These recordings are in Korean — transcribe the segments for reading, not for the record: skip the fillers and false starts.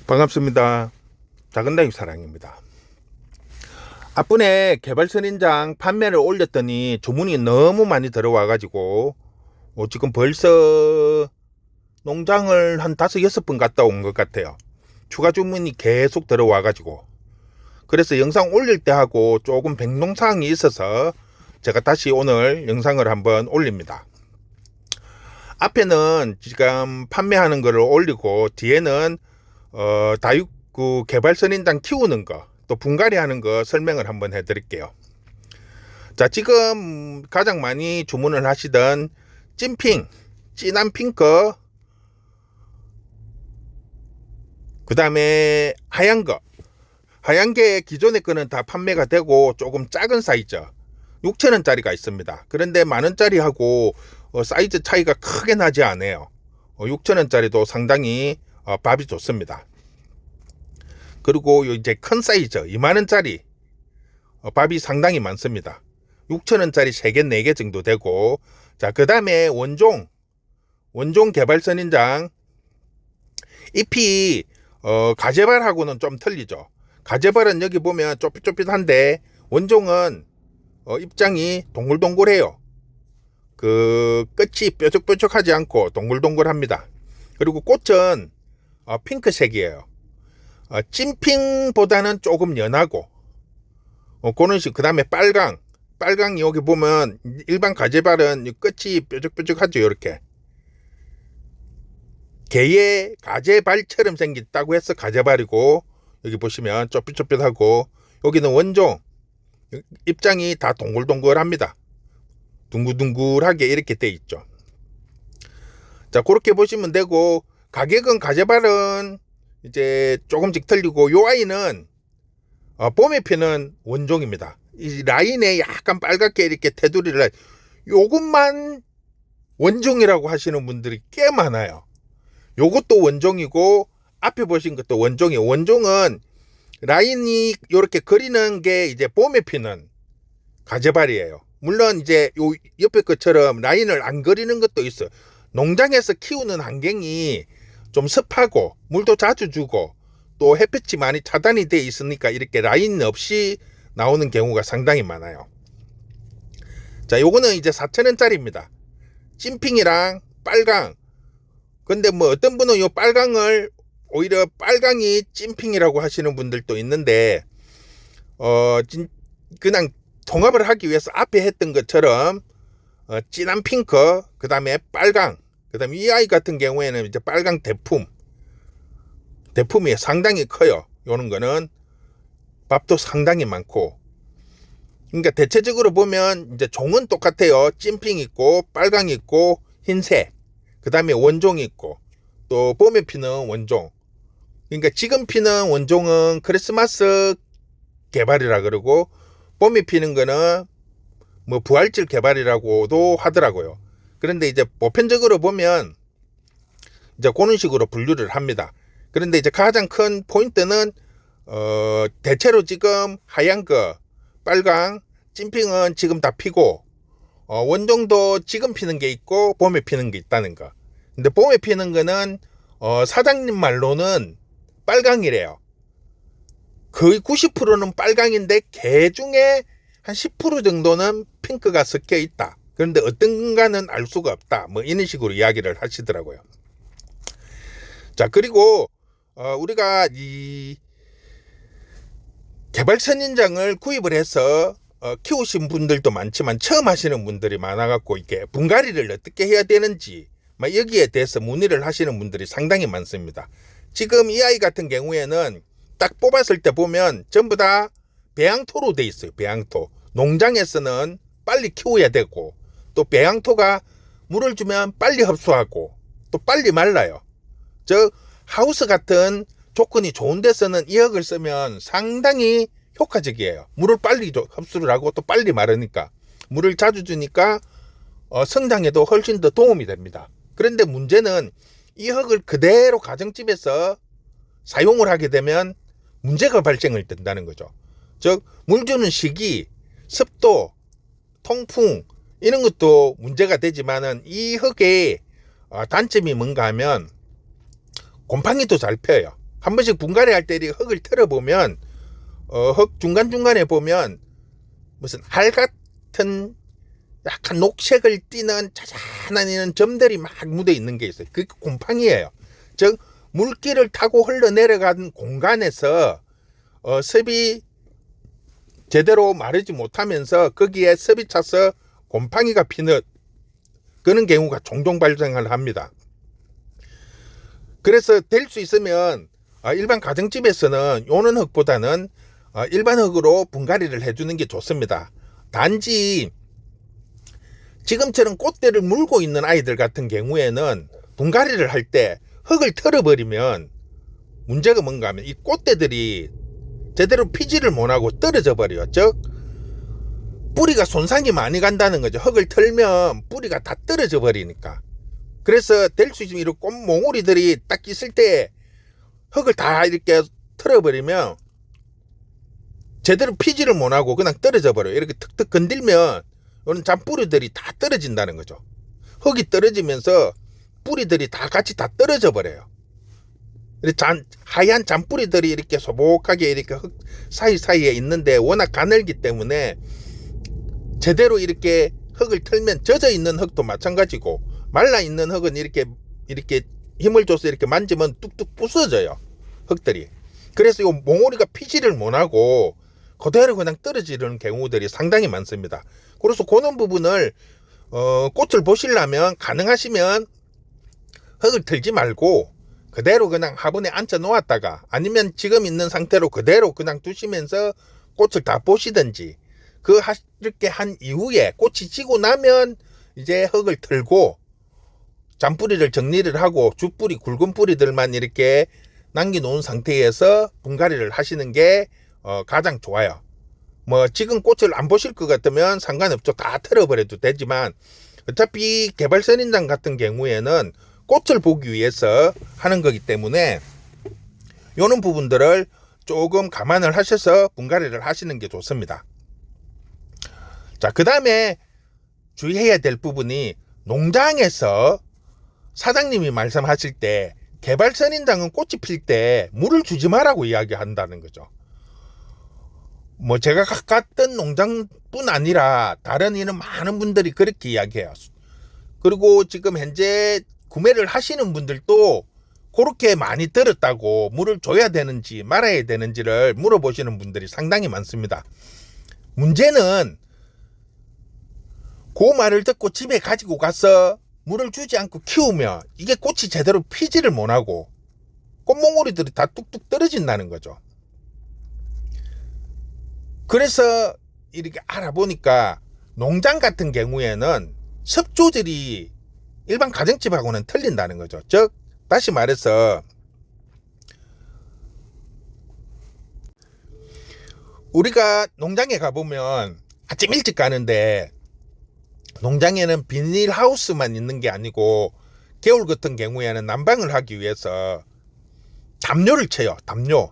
반갑습니다. 작은다육 사랑입니다. 앞분에 개발선인장 판매를 올렸더니 주문이 너무 많이 들어와 가지고 지금 벌써 농장을 한 5-6번 갔다 온 것 같아요. 추가 주문이 계속 들어와 가지고, 그래서 영상 올릴 때 하고 조금 변동사항이 있어서 제가 다시 오늘 영상을 한번 올립니다. 앞에는 지금 판매하는 거를 올리고, 뒤에는 다육구 개발선인장 키우는 거, 또 분갈이 하는 거 설명을 한번 해드릴게요. 자, 지금 가장 많이 주문을 하시던 찐핑, 진한 핑크, 그 다음에 하얀 거, 하얀 게 기존의 거는 다 판매가 되고 조금 작은 사이즈 6,000원짜리가 있습니다. 그런데 만원짜리하고 사이즈 차이가 크게 나지 않아요. 6,000원짜리도 상당히 밥이 좋습니다. 그리고 이제 큰 사이즈 20,000원짜리 밥이 상당히 많습니다. 6,000원짜리 3개 4개 정도 되고, 자, 그 다음에 원종 개발선인장 잎이 가재발하고는 좀 틀리죠. 가재발은 여기 보면 쪼삣쪼삣한데, 원종은 입장이 동글동글해요. 그 끝이 뾰족뾰족하지 않고 동글동글합니다. 그리고 꽃은 핑크색이에요. 찐핑보다는 조금 연하고, 그런 식. 그 다음에 빨강이 여기 보면 일반 가재발은 끝이 뾰족뾰족하죠. 이렇게 개의 가재발처럼 생겼다고 해서 가재발이고, 여기 보시면 쪼삣쪼삣하고, 여기는 원종 입장이 다 동글동글합니다. 둥글둥글하게 이렇게 돼 있죠. 자, 그렇게 보시면 되고, 가격은 가재발은 이제 조금씩 틀리고, 요 아이는 봄에 피는 원종입니다. 이 라인에 약간 빨갛게 이렇게 테두리를, 요것만 원종이라고 하시는 분들이 꽤 많아요. 요것도 원종이고, 앞에 보신 것도 원종이에요. 원종은 라인이 이렇게 그리는 게 이제 봄에 피는 가재발이에요. 물론 이제 요 옆에 것처럼 라인을 안 그리는 것도 있어요. 농장에서 키우는 환경이 좀 습하고 물도 자주 주고 또 햇빛이 많이 차단이 돼 있으니까 이렇게 라인 없이 나오는 경우가 상당히 많아요. 자, 요거는 이제 4,000원짜리입니다. 찐핑이랑 빨강. 근데 뭐 어떤 분은 요 빨강을 오히려 빨강이 찐핑이라고 하시는 분들도 있는데, 그냥 통합을 하기 위해서 앞에 했던 것처럼 진한 핑크, 그 다음에 빨강, 그 다음에 이 아이 같은 경우에는 이제 빨강 대품이 상당히 커요. 요런 거는 밥도 상당히 많고. 그러니까 대체적으로 보면 이제 종은 똑같아요. 찐핑 있고 빨강 있고 흰색, 그 다음에 원종 있고, 또 봄에 피는 원종. 그러니까 지금 피는 원종은 크리스마스 개발이라 그러고, 봄에 피는 거는 뭐 부활절 개발이라고도 하더라고요. 그런데 이제 보편적으로 보면 이제 그런 식으로 분류를 합니다. 그런데 이제 가장 큰 포인트는 대체로 지금 하얀 거, 빨강, 찐핑은 지금 다 피고, 원종도 지금 피는 게 있고 봄에 피는 게 있다는 거. 근데 봄에 피는 거는 사장님 말로는 빨강이래요. 거의 90%는 빨강인데 개 중에 한 10% 정도는 핑크가 섞여 있다. 그런데 어떤가는 알 수가 없다. 뭐 이런 식으로 이야기를 하시더라고요. 자, 그리고 우리가 이 개발선인장을 구입을 해서 키우신 분들도 많지만 처음 하시는 분들이 많아갖고 이게 분갈이를 어떻게 해야 되는지 여기에 대해서 문의를 하시는 분들이 상당히 많습니다. 지금 이 아이 같은 경우에는 딱 뽑았을 때 보면 전부 다 배양토로 돼 있어요. 배양토. 농장에서는 빨리 키워야 되고, 또 배양토가 물을 주면 빨리 흡수하고 또 빨리 말라요. 저 하우스 같은 조건이 좋은 데서는 이 흙을 쓰면 상당히 효과적이에요. 물을 빨리 흡수를 하고 또 빨리 마르니까, 물을 자주 주니까 성장에도 훨씬 더 도움이 됩니다. 그런데 문제는 이 흙을 그대로 가정집에서 사용을 하게 되면 문제가 발생을 된다는 거죠. 즉, 물 주는 시기, 습도, 통풍 이런 것도 문제가 되지만은, 이 흙의 단점이 뭔가 하면 곰팡이도 잘 펴요. 한 번씩 분갈이 할 때 흙을 털어보면 흙 중간중간에 보면 무슨 알 같은 약간 녹색을 띠는 자잘한 이런 점들이 막 묻어 있는 게 있어요. 그게 곰팡이에요. 즉 물기를 타고 흘러내려간 공간에서 습이 제대로 마르지 못하면서 거기에 습이 차서 곰팡이가 피는 그런 경우가 종종 발생을 합니다. 그래서 될 수 있으면 일반 가정집에서는 요는 흙보다는 일반 흙으로 분갈이를 해주는 게 좋습니다. 단지 지금처럼 꽃대를 물고 있는 아이들 같은 경우에는 분갈이를 할 때 흙을 털어버리면 문제가 뭔가 하면 이 꽃대들이 제대로 피지를 못하고 떨어져 버려요. 즉 뿌리가 손상이 많이 간다는 거죠. 흙을 털면 뿌리가 다 떨어져 버리니까. 그래서 될 수 있으면 이런 꽃몽우리들이 딱 있을 때 흙을 다 이렇게 털어버리면 제대로 피지를 못하고 그냥 떨어져 버려요. 이렇게 툭툭 건들면 이런 잔뿌리들이 다 떨어진다는 거죠. 흙이 떨어지면서 뿌리들이 다 같이 다 떨어져 버려요. 하얀 잔뿌리들이 이렇게 소복하게 이렇게 흙 사이사이에 있는데 워낙 가늘기 때문에 제대로 이렇게 흙을 털면 젖어 있는 흙도 마찬가지고 말라 있는 흙은 이렇게 힘을 줘서 이렇게 만지면 뚝뚝 부서져요. 흙들이. 그래서 이 몽우리가 피지를 못하고 그대로 그냥 떨어지는 경우들이 상당히 많습니다. 그래서 그런 부분을 꽃을 보시려면 가능하시면 흙을 털지 말고 그대로 그냥 화분에 앉혀 놓았다가 아니면 지금 있는 상태로 그대로 그냥 두시면서 꽃을 다 보시든지 그렇게 한 이후에 꽃이 지고 나면 이제 흙을 털고 잔뿌리를 정리를 하고 주뿌리 굵은 뿌리들만 이렇게 남겨놓은 상태에서 분갈이를 하시는 게 가장 좋아요. 뭐 지금 꽃을 안 보실 것 같으면 상관없죠. 다 털어버려도 되지만 어차피 개발선인장 같은 경우에는 꽃을 보기 위해서 하는 거기 때문에 요런 부분들을 조금 감안을 하셔서 분갈이를 하시는 게 좋습니다. 자, 그 다음에 주의해야 될 부분이 농장에서 사장님이 말씀하실 때 개발선인장은 꽃이 필 때 물을 주지 말라고 이야기한다는 거죠. 뭐 제가 갔던 농장뿐 아니라 다른 이런 많은 분들이 그렇게 이야기해요. 그리고 지금 현재 구매를 하시는 분들도 그렇게 많이 들었다고 물을 줘야 되는지 말아야 되는지를 물어보시는 분들이 상당히 많습니다. 문제는 그 말을 듣고 집에 가지고 가서 물을 주지 않고 키우면 이게 꽃이 제대로 피지를 못하고 꽃몽우리들이 다 뚝뚝 떨어진다는 거죠. 그래서 이렇게 알아보니까 농장 같은 경우에는 습 조절이 일반 가정집하고는 틀린다는 거죠. 즉 다시 말해서 우리가 농장에 가보면 아침 일찍 가는데 농장에는 비닐하우스만 있는 게 아니고 겨울 같은 경우에는 난방을 하기 위해서 담요를 쳐요. 담요.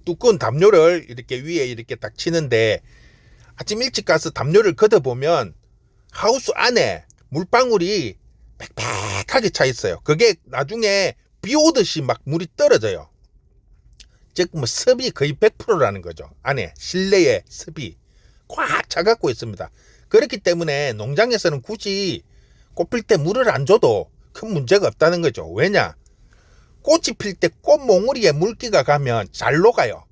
두꺼운 담요를 이렇게 위에 이렇게 딱 치는데 아침 일찍 가서 담요를 걷어보면 하우스 안에 물방울이 빽빽하게 차 있어요. 그게 나중에 비 오듯이 막 물이 떨어져요. 즉 뭐 습이 거의 100%라는 거죠. 안에 실내에 습이 꽉 차갖고 있습니다. 그렇기 때문에 농장에서는 굳이 꽃 필 때 물을 안 줘도 큰 문제가 없다는 거죠. 왜냐? 꽃이 필 때 꽃몽우리에 물기가 가면 잘 녹아요.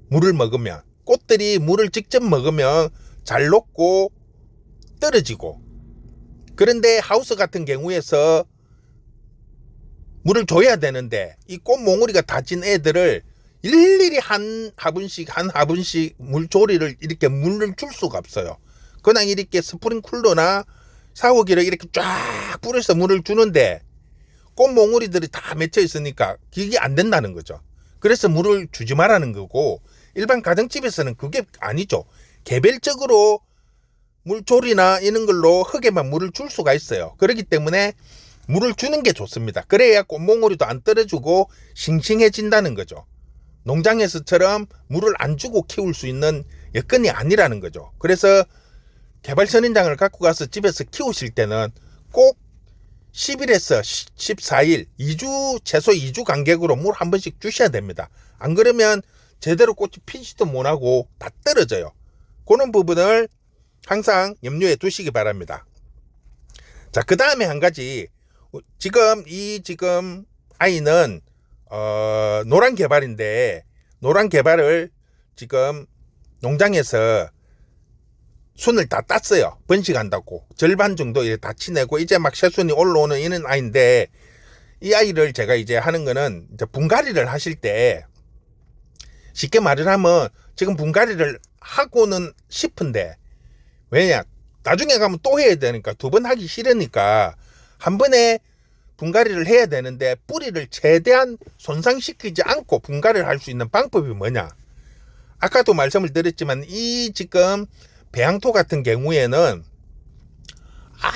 물을 먹으면 꽃들이 물을 직접 먹으면 잘 녹고 떨어지고. 그런데 하우스 같은 경우에서 물을 줘야 되는데 이 꽃몽우리가 다진 애들을 일일이 한 화분씩 물조리를 이렇게 물을 줄 수가 없어요. 그냥 이렇게 스프링쿨러나 샤워기를 이렇게 쫙 뿌려서 물을 주는데 꽃몽우리들이 다 맺혀 있으니까 그게 안 된다는 거죠. 그래서 물을 주지 말라는 거고 일반 가정집에서는 그게 아니죠. 개별적으로 물조리나 이런 걸로 흙에만 물을 줄 수가 있어요. 그렇기 때문에 물을 주는 게 좋습니다. 그래야 꽃몽우리도 안 떨어지고 싱싱해진다는 거죠. 농장에서처럼 물을 안 주고 키울 수 있는 여건이 아니라는 거죠. 그래서 개발선인장을 갖고 가서 집에서 키우실 때는 꼭 10일에서 14일, 2주, 최소 2주 간격으로 물 한 번씩 주셔야 됩니다. 안 그러면 제대로 꽃이 피지도 못하고 다 떨어져요. 그런 부분을 항상 염두에 두시기 바랍니다. 자, 그 다음에 한 가지. 지금 아이는 노란 개발인데, 노란 개발을 지금 농장에서 순을 다 땄어요. 번식한다고. 절반 정도 이제 다 치내고 이제 막 새순이 올라오는 이런 아이인데, 이 아이를 제가 이제 하는 거는 이제 분갈이를 하실 때, 쉽게 말을 하면 지금 분갈이를 하고는 싶은데, 왜냐? 나중에 가면 또 해야 되니까, 두 번 하기 싫으니까 한 번에 분갈이를 해야 되는데, 뿌리를 최대한 손상시키지 않고 분갈이를 할 수 있는 방법이 뭐냐? 아까도 말씀을 드렸지만 이 지금 배양토 같은 경우에는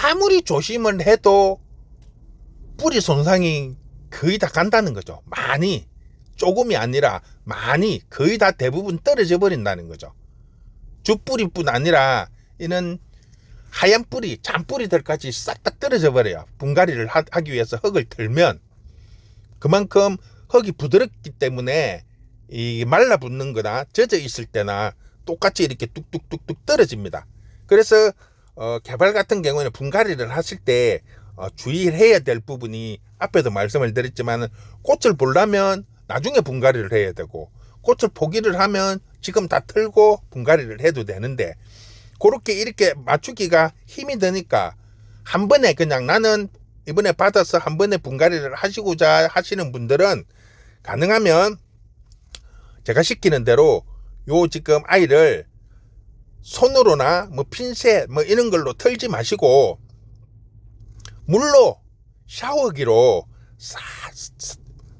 아무리 조심을 해도 뿌리 손상이 거의 다 간다는 거죠. 많이, 조금이 아니라 많이, 거의 다 대부분 떨어져 버린다는 거죠. 죽뿌리뿐 아니라 이는 하얀 뿌리, 잔뿌리들까지 싹 다 떨어져 버려요. 분갈이를 하기 위해서 흙을 털면. 그만큼 흙이 부드럽기 때문에 이 말라붙는 거나 젖어 있을 때나 똑같이 이렇게 뚝뚝뚝뚝 떨어집니다. 그래서 개발 같은 경우에는 분갈이를 하실 때 주의해야 될 부분이, 앞에도 말씀을 드렸지만 꽃을 보려면 나중에 분갈이를 해야 되고, 꽃을 포기를 하면 지금 다 털고 분갈이를 해도 되는데, 그렇게 이렇게 맞추기가 힘이 드니까 한 번에 그냥 나는 이번에 받아서 한 번에 분갈이를 하시고자 하시는 분들은 가능하면 제가 시키는 대로 요 지금 아이를 손으로나 뭐 핀셋 뭐 이런 걸로 털지 마시고 물로 샤워기로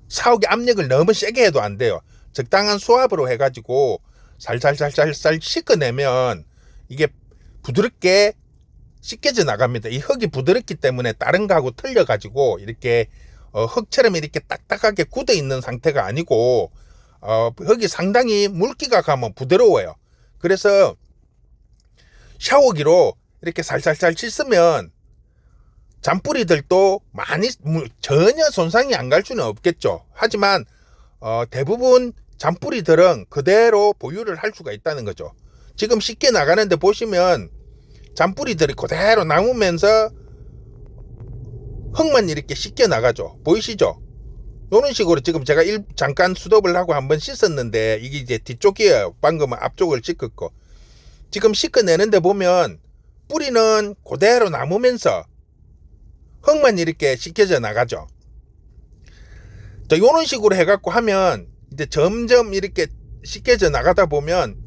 샤워기 압력을 너무 세게 해도 안 돼요. 적당한 수압으로 해가지고 살살살살살 씻어내면 이게 부드럽게 씻겨져 나갑니다. 이 흙이 부드럽기 때문에 다른 거하고 틀려가지고 이렇게 흙처럼 이렇게 딱딱하게 굳어 있는 상태가 아니고 흙이 상당히 물기가 가면 부드러워요. 그래서 샤워기로 이렇게 살살살 씻으면 잔뿌리들도 많이 전혀 손상이 안 갈 수는 없겠죠. 하지만 대부분 잔뿌리들은 그대로 보유를 할 수가 있다는 거죠. 지금 씻겨 나가는데 보시면 잔뿌리들이 그대로 남으면서 흙만 이렇게 씻겨 나가죠. 보이시죠? 이런 식으로 지금 제가 잠깐 수덥을 하고 한번 씻었는데 이게 이제 뒤쪽이에요. 방금은 앞쪽을 씻었고, 지금 씻어내는데 보면 뿌리는 그대로 남으면서 흙만 이렇게 씻겨져 나가죠. 자, 이런 식으로 해갖고 하면 이제 점점 이렇게 씻겨져 나가다 보면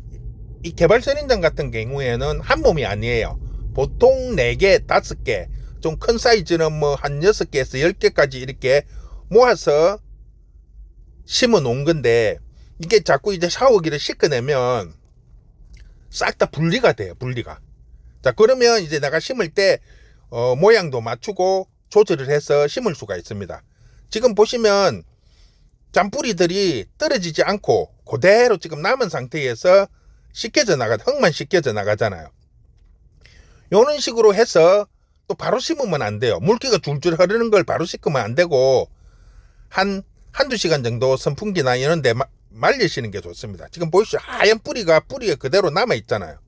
이 개발선인장 같은 경우에는 한 몸이 아니에요. 보통 4개, 5개, 좀 큰 사이즈는 뭐 한 6개에서 10개까지 이렇게 모아서 심어 놓은 건데, 이게 자꾸 이제 샤워기를 씻어내면 싹 다 분리가 돼요. 분리가. 자, 그러면 이제 내가 심을 때 모양도 맞추고 조절을 해서 심을 수가 있습니다. 지금 보시면 잔뿌리들이 떨어지지 않고 그대로 지금 남은 상태에서 흙만 씻겨져 나가잖아요. 이런 식으로 해서 또 바로 심으면 안 돼요. 물기가 줄줄 흐르는 걸 바로 씻으면 안 되고 한두 시간 정도 선풍기나 이런 데 말리시는 게 좋습니다. 지금 보이시죠? 하얀 뿌리가 뿌리에 그대로 남아 있잖아요.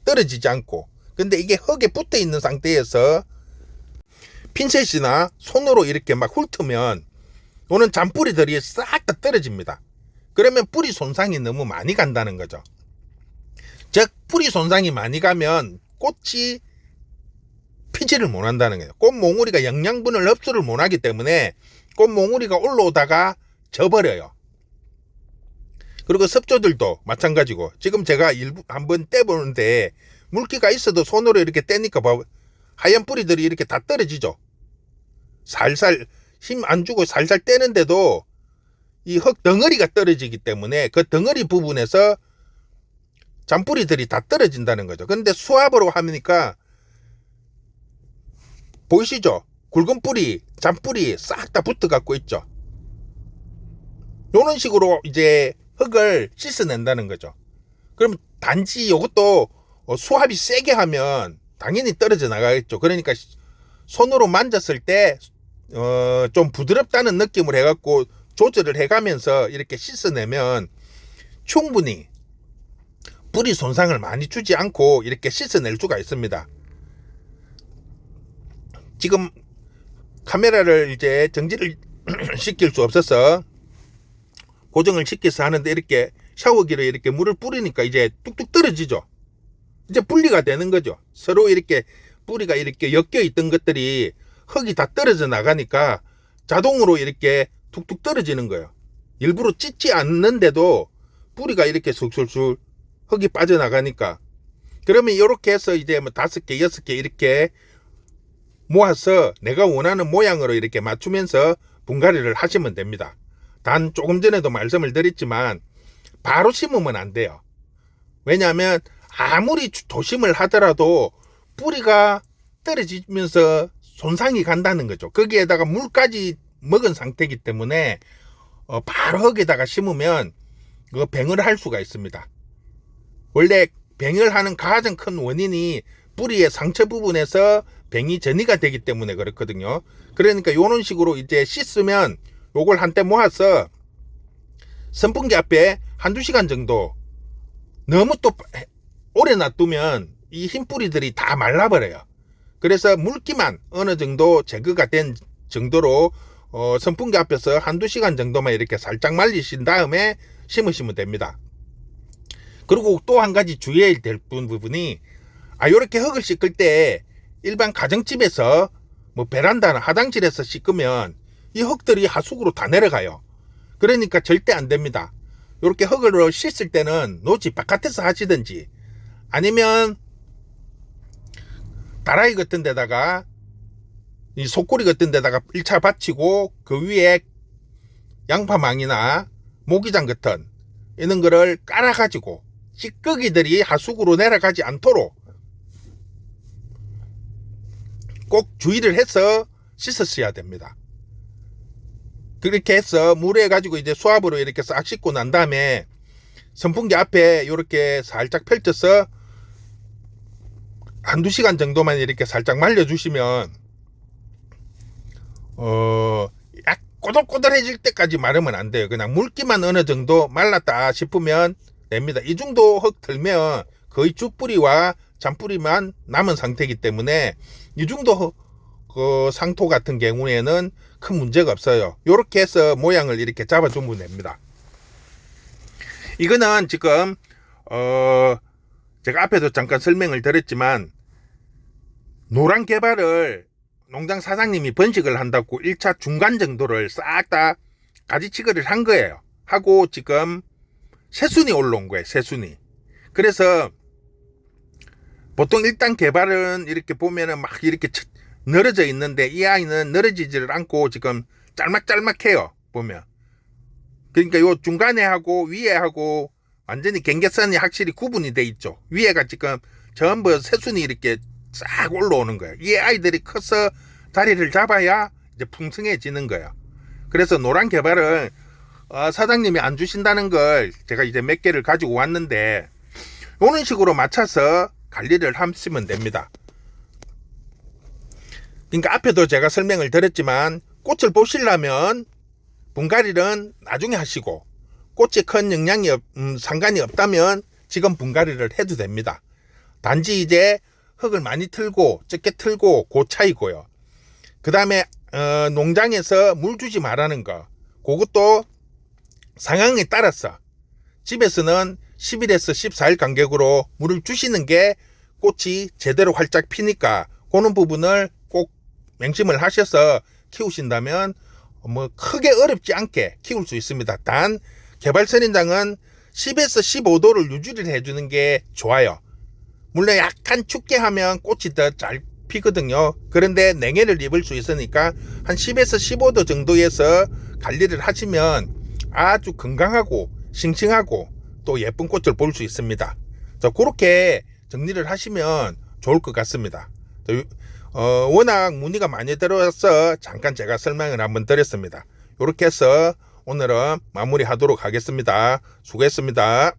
떨어지지 않고. 근데 이게 흙에 붙어 있는 상태에서 핀셋이나 손으로 이렇게 막 훑으면 오는 잔뿌리들이 싹 다 떨어집니다. 그러면 뿌리 손상이 너무 많이 간다는 거죠. 즉 뿌리 손상이 많이 가면 꽃이 피지를 못한다는 거예요. 꽃 몽우리가 영양분을 흡수를 못하기 때문에 꽃 몽우리가 올라오다가 져버려요. 그리고 습조들도 마찬가지고, 지금 제가 한번 떼보는데 물기가 있어도 손으로 이렇게 떼니까 하얀 뿌리들이 이렇게 다 떨어지죠. 살살 힘 안 주고 살살 떼는데도 이 흙 덩어리가 떨어지기 때문에 그 덩어리 부분에서 잔뿌리들이 다 떨어진다는 거죠. 그런데 수압으로 하니까 보이시죠? 굵은 뿌리, 잔뿌리 싹 다 붙어 갖고 있죠. 이런 식으로 이제 흙을 씻어낸다는 거죠. 그럼 단지 이것도 수압이 세게 하면 당연히 떨어져 나가겠죠. 그러니까 손으로 만졌을 때 좀 부드럽다는 느낌을 해갖고 조절을 해가면서 이렇게 씻어내면 충분히 뿌리 손상을 많이 주지 않고 이렇게 씻어낼 수가 있습니다. 지금 카메라를 이제 정지를 시킬 수 없어서 고정을 시켜서 하는데, 이렇게 샤워기로 이렇게 물을 뿌리니까 이제 뚝뚝 떨어지죠. 이제 분리가 되는 거죠. 서로 이렇게 뿌리가 이렇게 엮여 있던 것들이 흙이 다 떨어져 나가니까 자동으로 이렇게 툭툭 떨어지는 거예요. 일부러 찢지 않는데도 뿌리가 이렇게 술술술 흙이 빠져나가니까. 그러면 이렇게 해서 이제 뭐 5개, 6개 이렇게 모아서 내가 원하는 모양으로 이렇게 맞추면서 분갈이를 하시면 됩니다. 단 조금 전에도 말씀을 드렸지만 바로 심으면 안 돼요. 왜냐하면 아무리 조심을 하더라도 뿌리가 떨어지면서 손상이 간다는 거죠. 거기에다가 물까지 먹은 상태이기 때문에 바로 흙에다가 심으면 병을 할 수가 있습니다. 원래 병을 하는 가장 큰 원인이 뿌리의 상처 부분에서 병이 전이가 되기 때문에 그렇거든요. 그러니까 이런 식으로 이제 씻으면 요걸 한때 모아서 선풍기 앞에 1-2시간 정도, 너무 또 오래 놔두면 이 흰 뿌리들이 다 말라버려요. 그래서 물기만 어느 정도 제거가 된 정도로 선풍기 앞에서 1-2시간 정도만 이렇게 살짝 말리신 다음에 심으시면 됩니다. 그리고 또 한 가지 주의해야 될 부분이, 요렇게 흙을 씻을 때 일반 가정집에서 뭐 베란다나 화장실에서 씻으면 이 흙들이 하수구로 다 내려가요. 그러니까 절대 안 됩니다. 이렇게 흙을 씻을 때는 노지 바깥에서 하시든지, 아니면 다라이 같은 데다가, 이 속꼬리 같은 데다가 1차 받치고 그 위에 양파망이나 모기장 같은 이런 거를 깔아가지고 찌꺼기들이 하수구로 내려가지 않도록 꼭 주의를 해서 씻으셔야 됩니다. 그렇게 해서 물에 가지고 이제 수압으로 이렇게 싹 씻고 난 다음에 선풍기 앞에 이렇게 살짝 펼쳐서 1-2시간 정도만 이렇게 살짝 말려주시면 약 꼬들꼬들해질 때까지 마르면 안 돼요. 그냥 물기만 어느 정도 말랐다 싶으면 됩니다. 이 정도 흙 들면 거의 죽뿌리와 잔뿌리만 남은 상태이기 때문에 이 정도 그 상토 같은 경우에는 큰 문제가 없어요. 이렇게 해서 모양을 이렇게 잡아주면 됩니다. 이거는 지금 제가 앞에도 잠깐 설명을 드렸지만, 노란 개발을 농장 사장님이 번식을 한다고 1차 중간 정도를 싹 다 가지치기를 한 거예요. 하고 지금 새순이 올라온 거예요. 새순이. 그래서 보통 1단 개발은 이렇게 보면은 막 이렇게 늘어져 있는데, 이 아이는 늘어지지를 않고 지금 짤막짤막해요. 보면. 그러니까 요 중간에 하고 위에 하고 완전히 경계선이 확실히 구분이 돼 있죠. 위에가 지금 전부 새순이 이렇게 싹 올라오는 거예요. 이 아이들이 커서 자리를 잡아야 이제 풍성해지는 거예요. 그래서 노란 개발은 사장님이 안 주신다는 걸 제가 이제 몇 개를 가지고 왔는데, 이런 식으로 맞춰서 관리를 하시면 됩니다. 그러니까 앞에도 제가 설명을 드렸지만, 꽃을 보시려면 분갈이는 나중에 하시고, 꽃에 큰 영향이 상관이 없다면 지금 분갈이를 해도 됩니다. 단지 이제 흙을 많이 틀고 적게 틀고 그 차이고요. 그 다음에 농장에서 물 주지 말라는 거, 그것도 상황에 따라서 집에서는 10일에서 14일 간격으로 물을 주시는 게 꽃이 제대로 활짝 피니까, 그런 부분을 꼭 명심을 하셔서 키우신다면 뭐 크게 어렵지 않게 키울 수 있습니다. 단 개발선인장은 10에서 15도를 유지를 해주는 게 좋아요. 물론 약간 춥게 하면 꽃이 더 잘 피거든요. 그런데 냉해를 입을 수 있으니까 한 10에서 15도 정도에서 관리를 하시면 아주 건강하고 싱싱하고 또 예쁜 꽃을 볼 수 있습니다. 그렇게 정리를 하시면 좋을 것 같습니다. 워낙 문의가 많이 들어와서 잠깐 제가 설명을 한번 드렸습니다. 이렇게 해서 오늘은 마무리 하도록 하겠습니다. 수고했습니다.